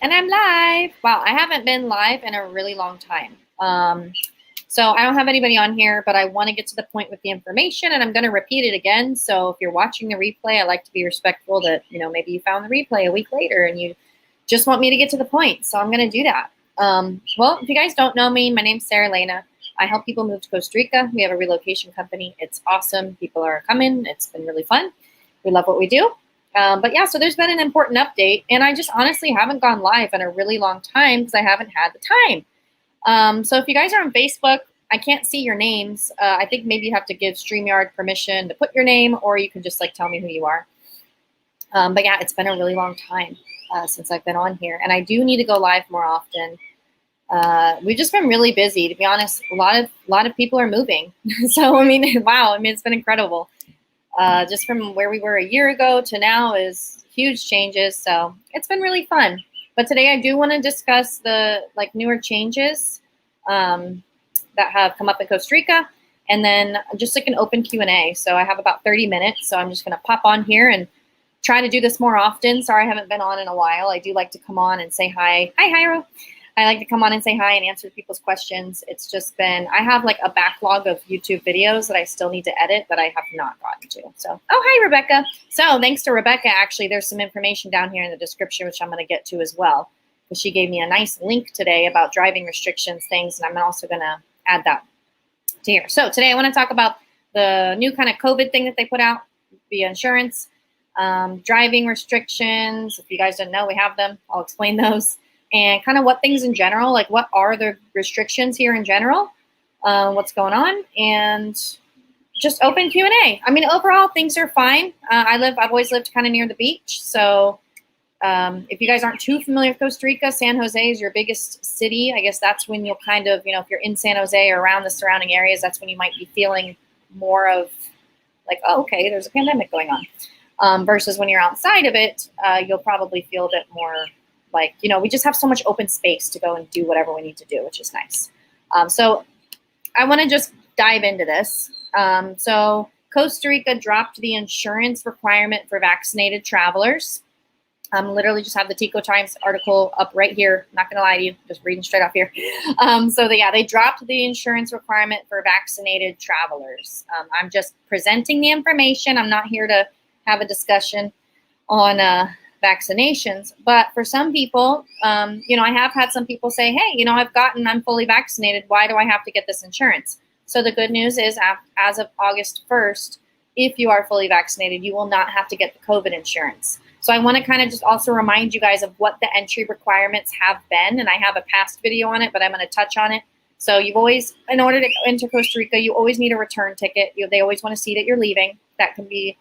And I'm live. Wow, I haven't been live in a really long time. So I don't have anybody on here, but I want to get to the point with the information, and I'm going to repeat it again. So if you're watching the replay, I like to be respectful that, maybe you found the replay a week later and you just want me to get to the point. So I'm going to do that. Well, if you guys don't know me, my name's Sarah Lena. I help people move to Costa Rica. We have a relocation company. It's awesome. People are coming. It's been really fun. We love what we do. But yeah, so there's been an important update, and I just honestly haven't gone live in a really long time because I haven't had the time. So if you guys are on Facebook, I can't see your names. I think maybe you have to give StreamYard permission to put your name, or you can just tell me who you are. But yeah, it's been a really long time since I've been on here, and I do need to go live more often. We've just been really busy, to be honest. A lot of people are moving. So wow, it's been incredible. Just from where we were a year ago to now is huge changes. So it's been really fun. But today I do want to discuss the newer changes that have come up in Costa Rica, and then just an open Q&A. So I have about 30 minutes. So I'm just going to pop on here and try to do this more often. Sorry, I haven't been on in a while. I do like to come on and say hi. Hi, Hyro. I like to come on and say hi and answer people's questions. It's just been, I have a backlog of YouTube videos that I still need to edit that I have not gotten to. So, oh, hi, Rebecca. So thanks to Rebecca, actually, there's some information down here in the description, which I'm going to get to as well. Because she gave me a nice link today about driving restrictions things, and I'm also going to add that to here. So today I want to talk about the new kind of COVID thing that they put out via insurance, driving restrictions. If you guys didn't know, we have them. I'll explain those. And kind of what things in general, what are the restrictions here in general, what's going on, and just open Q&A. Overall, things are fine. I've always lived kind of near the beach. So if you guys aren't too familiar with Costa Rica, San Jose is your biggest city. I guess that's when you'll kind of, if you're in San Jose or around the surrounding areas, that's when you might be feeling more of oh, okay, there's a pandemic going on. Versus when you're outside of it, you'll probably feel a bit more we just have so much open space to go and do whatever we need to do, which is nice. So I want to just dive into this. So Costa Rica dropped the insurance requirement for vaccinated travelers. Literally just have the Tico Times article up right here. Not going to lie to you, just reading straight off here. They dropped the insurance requirement for vaccinated travelers. I'm just presenting the information. I'm not here to have a discussion on vaccinations, but for some people, I have had some people say, hey, I'm fully vaccinated. Why do I have to get this insurance? So the good news is as of August 1st, if you are fully vaccinated, you will not have to get the COVID insurance. So I want to kind of just also remind you guys of what the entry requirements have been. And I have a past video on it, but I'm going to touch on it. So you've always, in order to enter Costa Rica, you always need a return ticket. They always want to see that you're leaving. That can be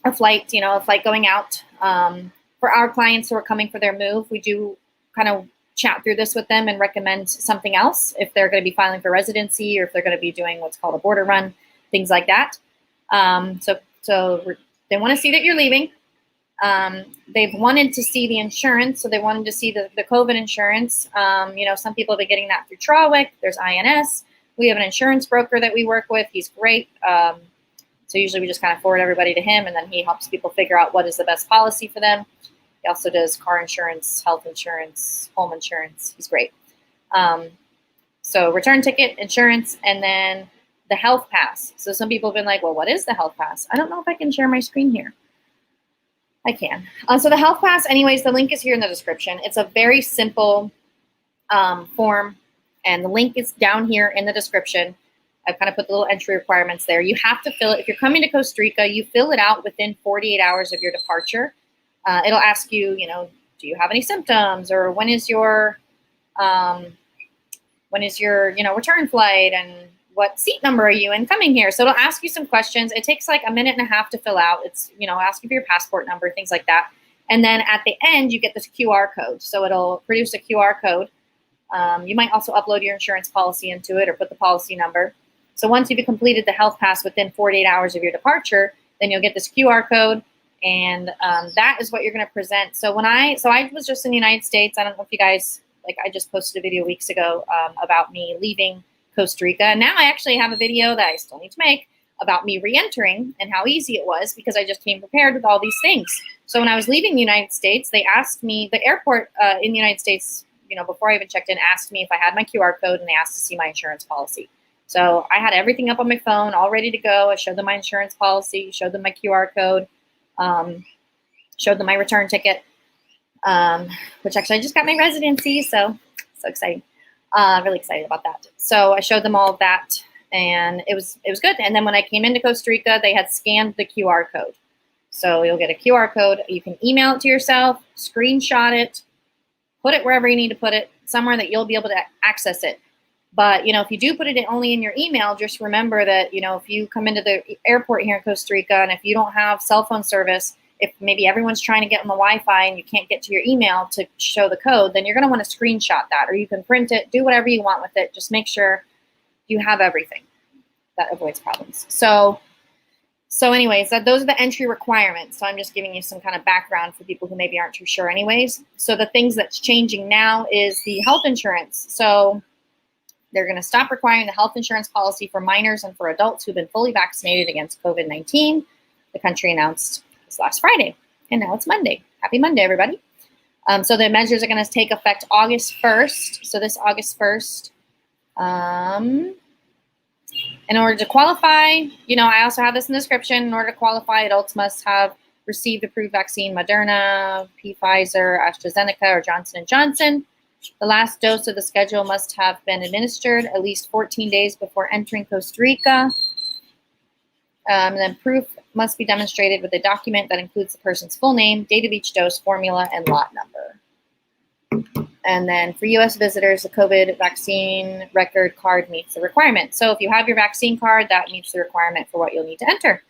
a flight going out. For our clients who are coming for their move, we do kind of chat through this with them and recommend something else if they're going to be filing for residency or if they're going to be doing what's called a border run, things like that. So they want to see that you're leaving. They've wanted to see the insurance, so they wanted to see the COVID insurance. Some people have been getting that through Trawick. There's INS. We have an insurance broker that we work with. He's great. So usually we just kind of forward everybody to him, and then he helps people figure out what is the best policy for them. He also does car insurance, health insurance, home insurance. He's great. So return ticket, insurance, and then the health pass. So some people have been like, well, what is the health pass? I don't know if I can share my screen here. I can. So the health pass, anyways, the link is here in the description. It's a very simple form, and the link is down here in the description. I've kind of put the little entry requirements there. You have to fill it. If you're coming to Costa Rica, you fill it out within 48 hours of your departure. It'll ask you, do you have any symptoms, or when is your return flight, and what seat number are you in coming here? So it'll ask you some questions. It takes a minute and a half to fill out. It's, ask you for your passport number, things like that. And then at the end, you get this QR code. So it'll produce a QR code. You might also upload your insurance policy into it or put the policy number. So once you've completed the health pass within 48 hours of your departure, then you'll get this QR code, and that is what you're going to present. So I was just in the United States. I don't know if you guys, I just posted a video weeks ago about me leaving Costa Rica. And now I actually have a video that I still need to make about me re-entering and how easy it was because I just came prepared with all these things. So when I was leaving the United States, they asked me, the airport in the United States, before I even checked in, asked me if I had my QR code, and they asked to see my insurance policy. So I had everything up on my phone, all ready to go. I showed them my insurance policy, showed them my QR code, showed them my return ticket, which actually I just got my residency, so exciting. Really excited about that. So I showed them all of that, and it was good. And then when I came into Costa Rica, they had scanned the QR code. So you'll get a QR code. You can email it to yourself, screenshot it, put it wherever you need to put it, somewhere that you'll be able to access it. But, if you do put it only in your email, just remember that, if you come into the airport here in Costa Rica and if you don't have cell phone service, if maybe everyone's trying to get on the Wi-Fi and you can't get to your email to show the code, then you're going to want to screenshot that, or you can print it, do whatever you want with it. Just make sure you have everything. That avoids problems. So anyways, those are the entry requirements. So I'm just giving you some kind of background for people who maybe aren't too sure anyways. So the things that's changing now is the health insurance. So they're going to stop requiring the health insurance policy for minors and for adults who've been fully vaccinated against COVID-19. The country announced this last Friday, and now it's Monday. Happy Monday, everybody. So the measures are going to take effect August 1st. So this August 1st, in order to qualify, I also have this in the description. In order to qualify, adults must have received approved vaccine Moderna, Pfizer, AstraZeneca, or Johnson & Johnson. The last dose of the schedule must have been administered at least 14 days before entering Costa Rica. And then proof must be demonstrated with a document that includes the person's full name, date of each dose, formula, and lot number. And then for U.S. visitors, the COVID vaccine record card meets the requirement. So if you have your vaccine card, that meets the requirement for what you'll need to enter.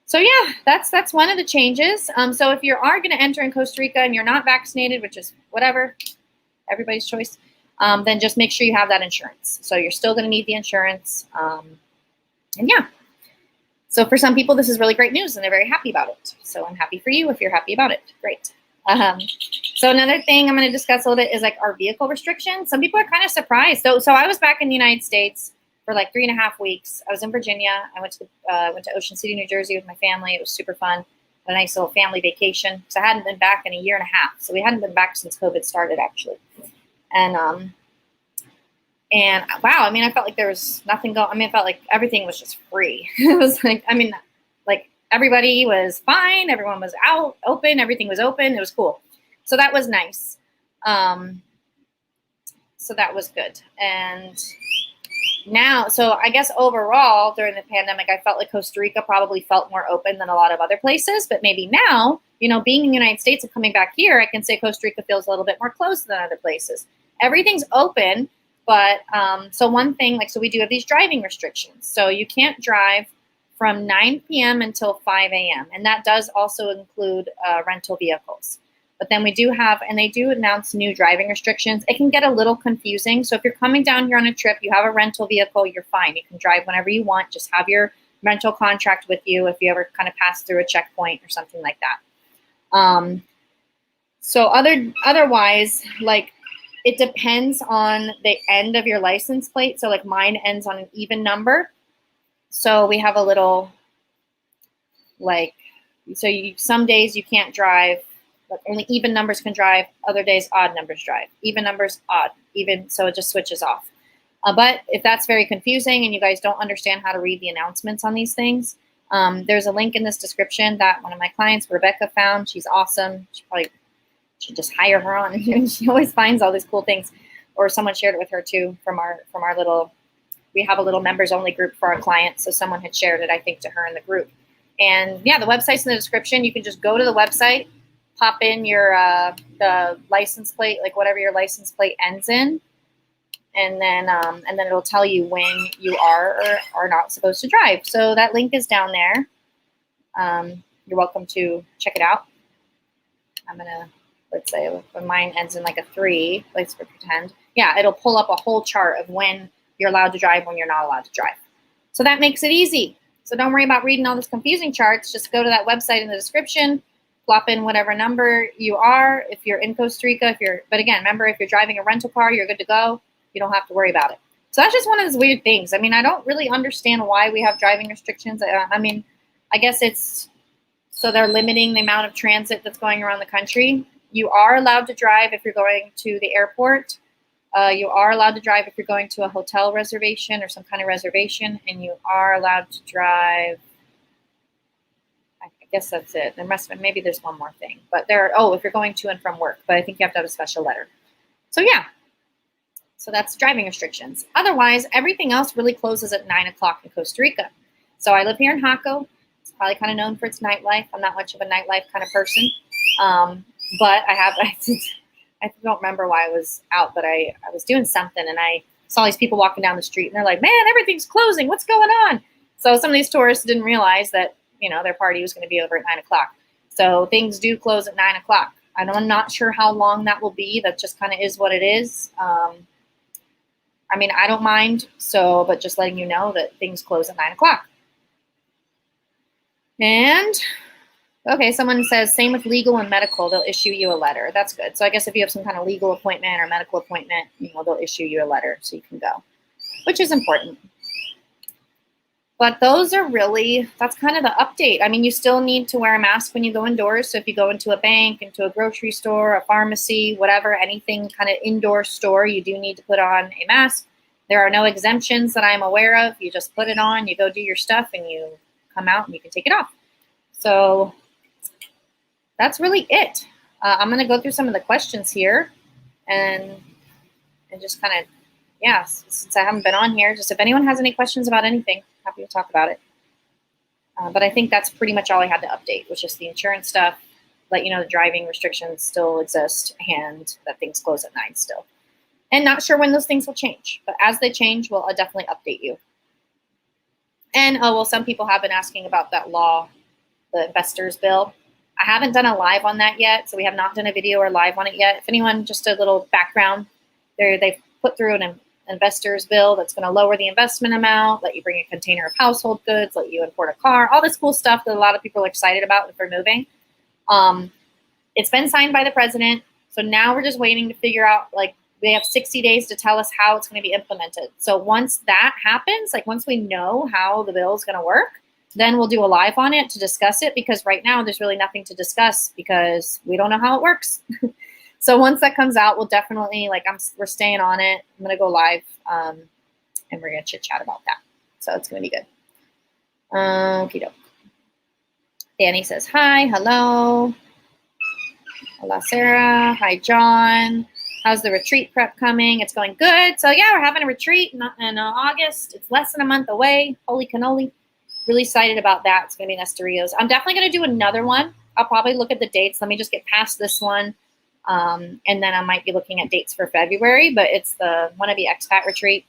So yeah, that's one of the changes. So if you are going to enter in Costa Rica and you're not vaccinated, which is whatever, everybody's choice, then just make sure you have that insurance. So you're still going to need the insurance. And yeah. So for some people, this is really great news, and they're very happy about it. So I'm happy for you if you're happy about it. Great. So another thing I'm going to discuss a little bit is like our vehicle restrictions. Some people are kind of surprised. So I was back in the United States for like 3.5 weeks. I was in Virginia. I went to Ocean City, New Jersey with my family. It was super fun. A nice little family vacation because I hadn't been back in 1.5 years. So we hadn't been back since COVID started, actually. And wow, I mean, I felt like there was nothing going. I mean, I felt like everything was just free. It was like, I mean, like everybody was fine. Everyone was out, open. Everything was open. It was cool. So that was nice. So that was good. And now, so I guess overall during the pandemic, I felt like Costa Rica probably felt more open than a lot of other places. But maybe now, being in the United States and coming back here, I can say Costa Rica feels a little bit more closed than other places. Everything's open. But so one thing, so we do have these driving restrictions. So you can't drive from 9 p.m. until 5 a.m. And that does also include rental vehicles. But then we do have, and they do announce new driving restrictions. It can get a little confusing. So if you're coming down here on a trip, you have a rental vehicle, you're fine. You can drive whenever you want. Just have your rental contract with you if you ever kind of pass through a checkpoint or something like that. So otherwise, it depends on the end of your license plate. So mine ends on an even number. So we have a little some days you can't drive, but only even numbers can drive. Other days, odd numbers drive. Even numbers, odd. Even, so it just switches off. But if that's very confusing and you guys don't understand how to read the announcements on these things, there's a link in this description that one of my clients, Rebecca, found. She's awesome. Should just hire her on, and she always finds all these cool things. Or someone shared it with her too from our little. We have a little members only group for our clients, so someone had shared it, I think, to her in the group. And yeah, the website's in the description. You can just go to the website, pop in your the license plate, whatever your license plate ends in, and then it'll tell you when you are or are not supposed to drive. So that link is down there. You're welcome to check it out. I'm gonna. Let's say when mine ends in a 3, let's pretend. Yeah, it'll pull up a whole chart of when you're allowed to drive, when you're not allowed to drive. So that makes it easy. So don't worry about reading all these confusing charts. Just go to that website in the description, plop in whatever number you are. If you're in Costa Rica, but again, remember, if you're driving a rental car, you're good to go. You don't have to worry about it. So that's just one of those weird things. I mean, I don't really understand why we have driving restrictions. I mean, I guess it's So they're limiting the amount of transit that's going around the country. You are allowed to drive if you're going to the airport. You are allowed to drive if you're going to a hotel reservation or some kind of reservation, and you are allowed to drive. I guess that's it. There must have, maybe there's one more thing, but if you're going to and from work, but I think you have to have a special letter. So yeah, so that's driving restrictions. Otherwise, everything else really closes at 9 o'clock in Costa Rica. So I live here in Jaco. It's probably kind of known for its nightlife. I'm not much of a nightlife kind of person, but I don't remember why I was out, but I was doing something and I saw these people walking down the street and they're like, man, everything's closing. What's going on? So some of these tourists didn't realize that, their party was going to be over at 9 o'clock. So things do close at 9 o'clock. I'm not sure how long that will be. That just kind of is what it is. I don't mind. But just letting you know that things close at 9 o'clock. And okay, someone says, same with legal and medical, they'll issue you a letter. That's good. So I guess if you have some kind of legal appointment or medical appointment, they'll issue you a letter so you can go, which is important. But that's kind of the update. You still need to wear a mask when you go indoors. So if you go into a bank, into a grocery store, a pharmacy, whatever, anything kind of indoor store, you do need to put on a mask. There are no exemptions that I'm aware of. You just put it on, you go do your stuff, and you come out and you can take it off. So that's really it. I'm going to go through some of the questions here and just kind of, since I haven't been on here, just if anyone has any questions about anything, happy to talk about it. But I think that's pretty much all I had to update, was just the insurance stuff, let you know the driving restrictions still exist and that things close at 9 still. And not sure when those things will change, but as they change, I'll definitely update you. And, some people have been asking about that law, the investors bill. I haven't done a live on that yet, so we have not done a video or live on it yet. If anyone, just a little background, they've put through an investors bill that's going to lower the investment amount, let you bring a container of household goods, let you import a car, all this cool stuff that a lot of people are excited about if they're moving. It's been signed by the president, so now we're just waiting to figure out, they have 60 days to tell us how it's going to be implemented. So once that happens, once we know how the bill is going to work, then we'll do a live on it to discuss it, because right now there's really nothing to discuss because we don't know how it works. So once that comes out, we'll definitely, we're staying on it. I'm going to go live and we're going to chit chat about that. So it's going to be good. Okie doke. Danny says, hi, hello. Hola, Sarah. Hi, John. How's the retreat prep coming? It's going good. So yeah, we're having a retreat in August. It's less than a month away. Holy cannoli. Really excited about that. It's going to be in Estorils. I'm definitely going to do another one. I'll probably look at the dates. Let me just get past this one. And then I might be looking at dates for February, but it's the Wannabe Expat Retreat.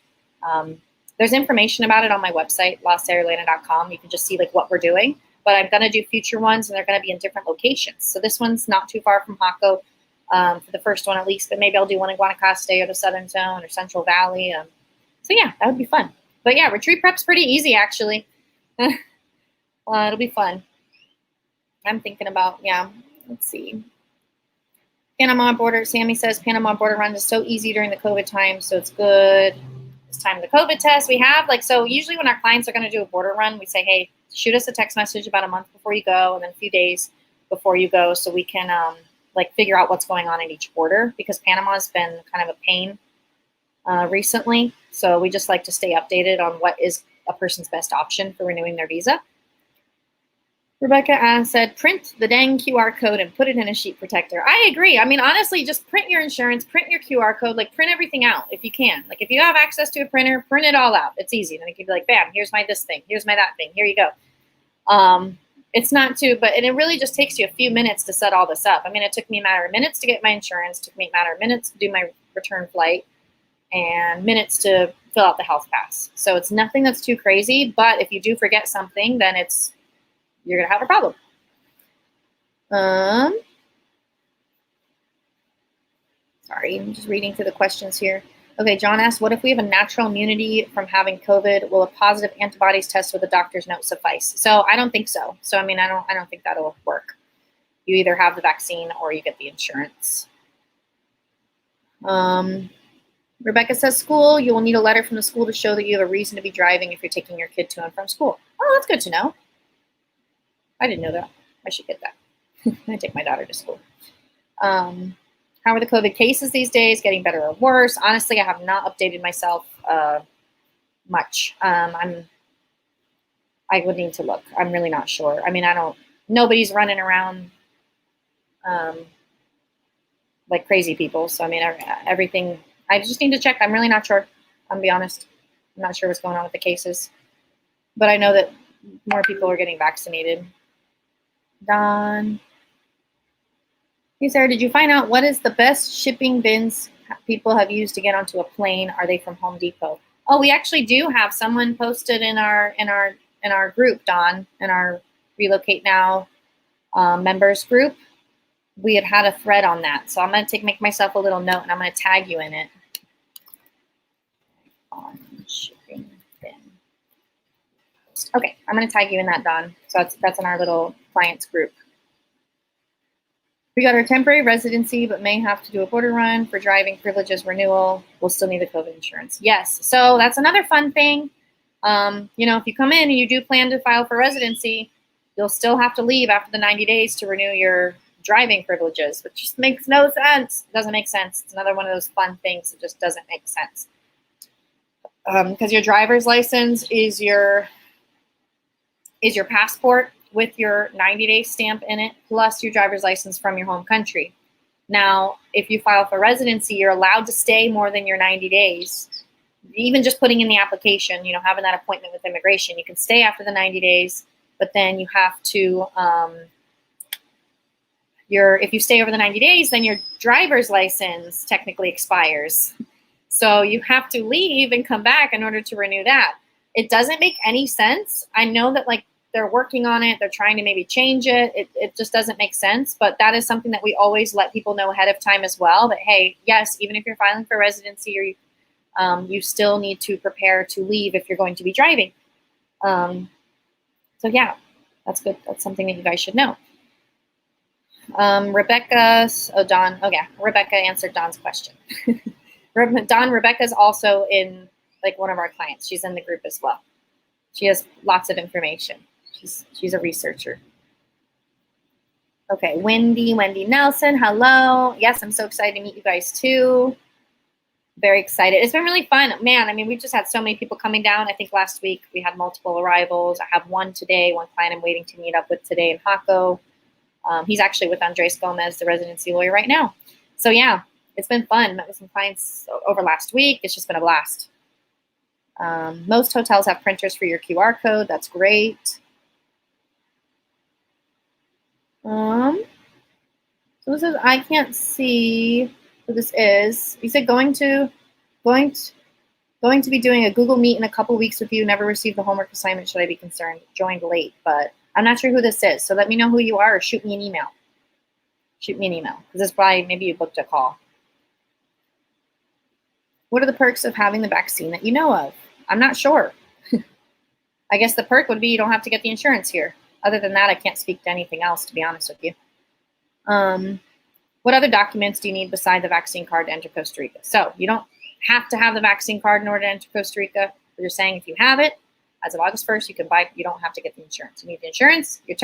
There's information about it on my website, lasaralena.com. You can just see what we're doing. But I'm going to do future ones, and they're going to be in different locations. So this one's not too far from Jaco. For the first one at least, but maybe I'll do one in Guanacaste or the Southern Zone or Central Valley. So yeah, that would be fun. But yeah, retreat prep's pretty easy actually. It'll be fun. I'm thinking about, let's see. Panama border, Sammy says, Panama border run is so easy during the COVID time, so it's good. This time of the COVID test we have, so usually when our clients are going to do a border run, we say, hey, shoot us a text message about a month before you go and then a few days before you go so we can, figure out what's going on at each border, because Panama's been kind of a pain recently. So we just like to stay updated on what is a person's best option for renewing their visa. Rebecca said, print the dang QR code and put it in a sheet protector. I agree. Honestly, just print your insurance, print your QR code, print everything out if you can. If you have access to a printer, print it all out. It's easy. Then it can be bam, here's my this thing, here's my that thing, here you go. It's not too, and it really just takes you a few minutes to set all this up. It took me a matter of minutes to get my insurance, took me a matter of minutes to do my return flight, and minutes to fill out the health pass. So it's nothing that's too crazy, but if you do forget something, then you're going to have a problem. Sorry, I'm just reading through the questions here. Okay, John asked, what if we have a natural immunity from having COVID? Will a positive antibodies test with a doctor's note suffice? So I don't think so. So, I don't think that'll work. You either have the vaccine or you get the insurance. Rebecca says, school, you will need a letter from the school to show that you have a reason to be driving if you're taking your kid to and from school. Oh, that's good to know. I didn't know that. I should get that. I take my daughter to school. How are the COVID cases these days? Getting better or worse? Honestly, I have not updated myself much. I would need to look. I'm really not sure. I mean, nobody's running around like crazy people. So, I mean, everything, I just need to check. I'm really not sure. I'm gonna be honest. I'm not sure what's going on with the cases. But I know that more people are getting vaccinated. Don. Hey, Sarah, did you find out what is the best shipping bins people have used to get onto a plane? Are they from Home Depot? Oh, we actually do have someone posted in our group, Don, in our Relocate Now members group. We had a thread on that. So I'm going to make myself a little note and I'm going to tag you in it. On shipping bin. Okay, I'm going to tag you in that, Don. So that's in our little clients group. We got our temporary residency, but may have to do a border run for driving privileges renewal. We'll still need the COVID insurance. Yes, so that's another fun thing. You know, if you come in and you do plan to file for residency, you'll still have to leave after the 90 days to renew your driving privileges, which just makes no sense. It doesn't make sense. It's another one of those fun things that just doesn't make sense. Because your driver's license is your passport with your 90-day stamp in it, plus your driver's license from your home country. Now, if you file for residency, you're allowed to stay more than your 90 days. Even just putting in the application, you know, having that appointment with immigration, you can stay after the 90 days, but then you have to, if you stay over the 90 days, then your driver's license technically expires. So you have to leave and come back in order to renew that. It doesn't make any sense. I know that, like, they're working on it. They're trying to maybe change it. It just doesn't make sense. But that is something that we always let people know ahead of time as well, that, hey, yes, even if you're filing for residency, or you still need to prepare to leave if you're going to be driving. So, yeah, that's good. That's something that you guys should know. Rebecca answered Don's question. Rebecca's also in, like, one of our clients. She's in the group as well. She has lots of information. She's a researcher. Okay, Wendy Nelson, hello. Yes, I'm so excited to meet you guys too. Very excited. It's been really fun. Man, I mean, we've just had so many people coming down. I think last week we had multiple arrivals. I have one today, one client I'm waiting to meet up with today in Jaco. He's actually with Andres Gomez, the residency lawyer, right now. So yeah, it's been fun. Met with some clients over last week. It's just been a blast. Most hotels have printers for your QR code. That's great. So this is, I can't see who this is. You said going to be doing a Google Meet in a couple weeks with you. Never received the homework assignment. Should I be concerned? Joined late, but I'm not sure who this is. So let me know who you are, or shoot me an email. Shoot me an email, because this is why maybe you booked a call. What are the perks of having the vaccine that you know of? I'm not sure. I guess the perk would be you don't have to get the insurance here. Other than that, I can't speak to anything else, to be honest with you. What other documents do you need beside the vaccine card to enter Costa Rica? So you don't have to have the vaccine card in order to enter Costa Rica. We're just saying if you have it, as of August 1st, you don't have to get the insurance. You need the insurance, your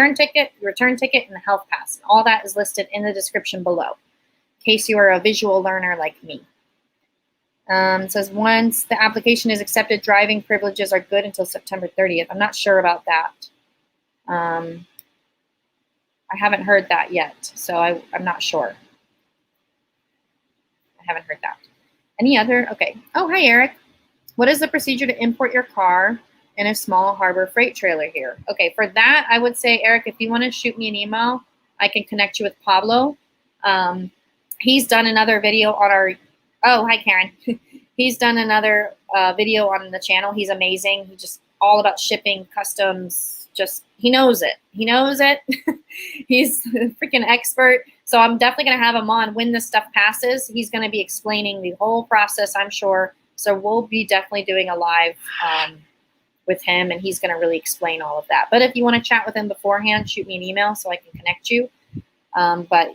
return ticket, and the health pass. And all that is listed in the description below, in case you are a visual learner like me. It says once the application is accepted, driving privileges are good until September 30th. I'm not sure about that. I haven't heard that yet, so I'm not sure. I haven't heard that. Any other? Okay. Oh, hi, Eric. What is the procedure to import your car in a small harbor freight trailer here? Okay, for that, I would say, Eric, if you want to shoot me an email, I can connect you with Pablo. He's done another video on our... Oh, hi, Karen. He's done another video on the channel. He's amazing. He's just all about shipping, customs, just, he knows it. He knows it. He's a freaking expert. So I'm definitely going to have him on when this stuff passes. He's going to be explaining the whole process, I'm sure. So we'll be definitely doing a live with him, and he's going to really explain all of that. But if you want to chat with him beforehand, shoot me an email so I can connect you. But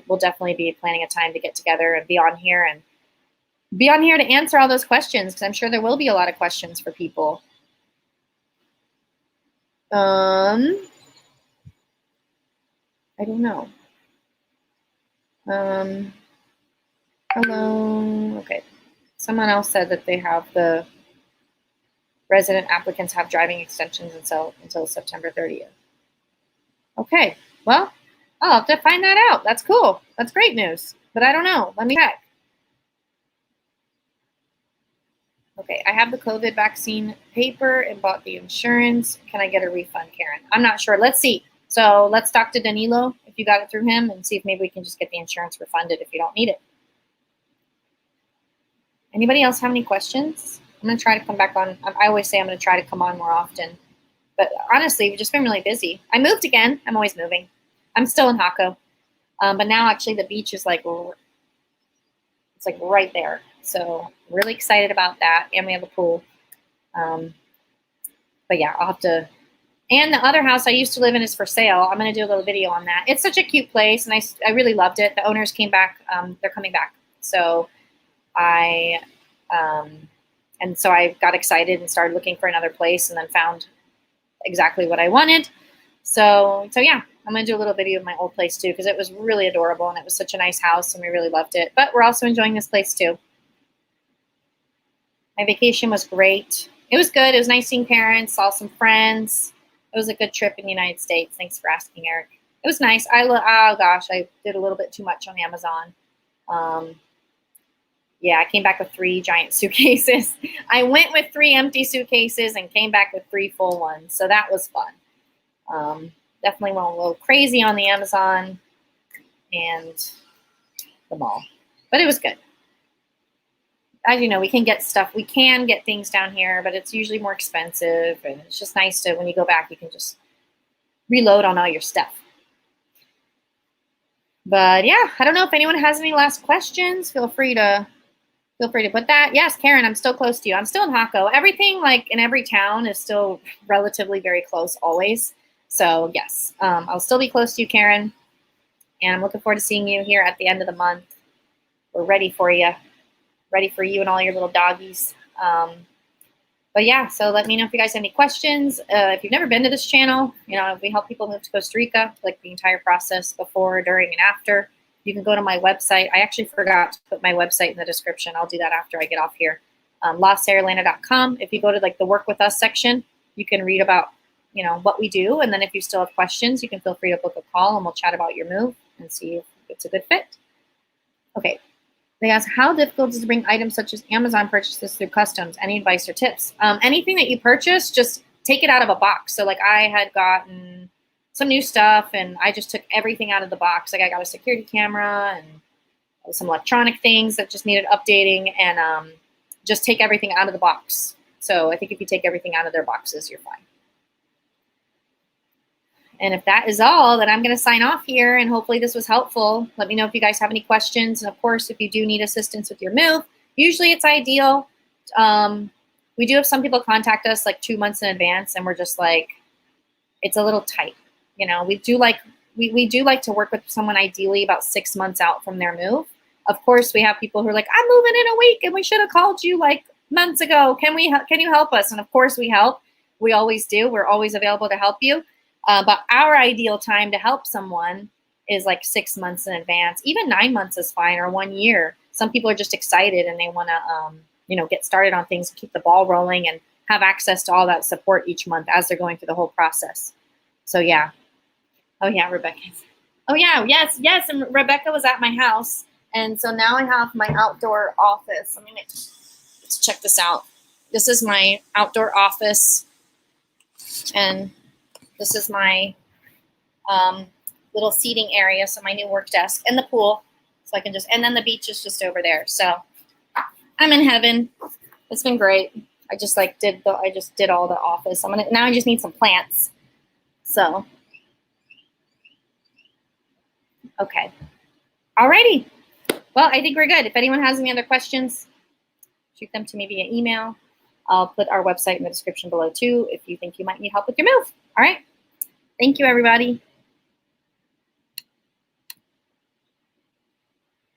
we'll definitely be planning a time to get together and be on here to answer all those questions, because I'm sure there will be a lot of questions for people. I don't know. Hello. Okay. Someone else said that they have the resident applicants have driving extensions until September 30th. Okay. Well, I'll have to find that out. That's cool. That's great news. But I don't know. Let me check. Okay, I have the COVID vaccine paper and bought the insurance. Can I get a refund, Karen? I'm not sure. Let's see. So let's talk to Danilo if you got it through him and see if maybe we can just get the insurance refunded if you don't need it. Anybody else have any questions? I'm going to try to come back on. I always say I'm going to try to come on more often. But honestly, we've just been really busy. I moved again. I'm always moving. I'm still in Hako. But now actually the beach is like, it's like right there. So really excited about that. And we have a pool. But yeah, I'll have to. And the other house I used to live in is for sale. I'm going to do a little video on that. It's such a cute place, and I really loved it. The owners came back. They're coming back. So so I got excited and started looking for another place, and then found exactly what I wanted. So yeah, I'm going to do a little video of my old place too, because it was really adorable, and it was such a nice house, and we really loved it. But we're also enjoying this place too. My vacation was great. It was good. It was nice seeing parents, saw some friends. It was a good trip in the United States. Thanks for asking, Eric. It was nice. Oh gosh, I did a little bit too much on Amazon. Yeah, I came back with 3 giant suitcases. I went with 3 empty suitcases and came back with 3 full ones. So that was fun. Definitely went a little crazy on the Amazon and the mall, but it was good. As you know, we can get things down here, but it's usually more expensive, and it's just nice to, when you go back, you can just reload on all your stuff. But yeah, I don't know if anyone has any last questions. Feel free to put that. Yes, Karen, I'm still close to you. I'm still in Hako. Everything like in every town is still relatively very close always. So yes, I'll still be close to you, Karen. And I'm looking forward to seeing you here at the end of the month. We're ready for you. Ready for you and all your little doggies. But yeah, so let me know if you guys have any questions. If you've never been to this channel, you know, we help people move to Costa Rica, like the entire process before, during, and after. You can go to my website. I actually forgot to put my website in the description. I'll do that after I get off here. LostSarahLana.com. If you go to like the Work With Us section, you can read about, you know, what we do. And then if you still have questions, you can feel free to book a call and we'll chat about your move and see if it's a good fit. Okay. They ask, how difficult is it to bring items such as Amazon purchases through customs? Any advice or tips? Anything that you purchase, just take it out of a box. So like I had gotten some new stuff and I just took everything out of the box. Like I got a security camera and some electronic things that just needed updating, and just take everything out of the box. So I think if you take everything out of their boxes, you're fine. And if that is all, then I'm going to sign off here, and hopefully this was helpful. Let me know if you guys have any questions. And of course, if you do need assistance with your move, usually it's ideal. We do have some people contact us like 2 months in advance, and we're just like, it's a little tight. You know, we do like to work with someone ideally about 6 months out from their move. Of course, we have people who are like, I'm moving in a week and we should have called you like months ago. Can you help us? And of course we help. We always do. We're always available to help you. But our ideal time to help someone is like 6 months in advance. Even 9 months is fine, or 1 year. Some people are just excited and they want to, get started on things, keep the ball rolling, and have access to all that support each month as they're going through the whole process. So yeah. Oh yeah, Rebecca. Oh yeah, yes. And Rebecca was at my house, and so now I have my outdoor office. Let's check this out. This is my outdoor office, and this is my little seating area, so my new work desk, and the pool. So I can and then the beach is just over there. So I'm in heaven. It's been great. I just did all the office. Now I just need some plants. So, okay. Alrighty. Well, I think we're good. If anyone has any other questions, shoot them to me via email. I'll put our website in the description below too if you think you might need help with your move. All right. Thank you, everybody.